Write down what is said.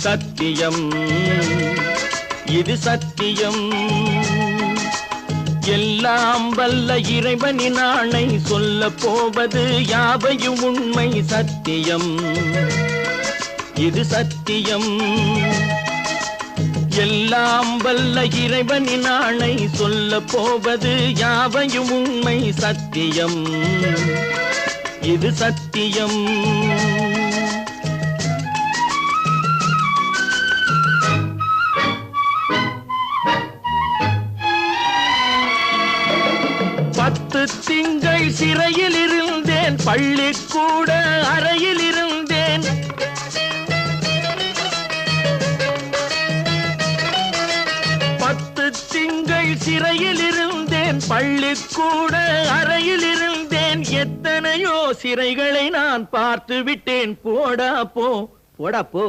சத்தியம், இது சத்தியம். எல்லாம் வல்ல இறைவனின் ஆணை சொல்ல போவது யாவையும் உண்மை சத்தியம், இது சத்தியம். எல்லாம் வல்ல இறைவனின் ஆணை சொல்ல போவது யாவையும் உண்மை சத்தியம், இது சத்தியம். பத்து திங்கள் சிறையில் இருந்தேன், பள்ளிக்கூட அறையில் இருந்தேன். பத்து திங்கள் சிறையில் இருந்தேன், பள்ளிக்கூட அறையில் இருந்தேன். எத்தனையோ சிறைகளை நான் பார்த்து விட்டேன். போடா போ, போடா போ.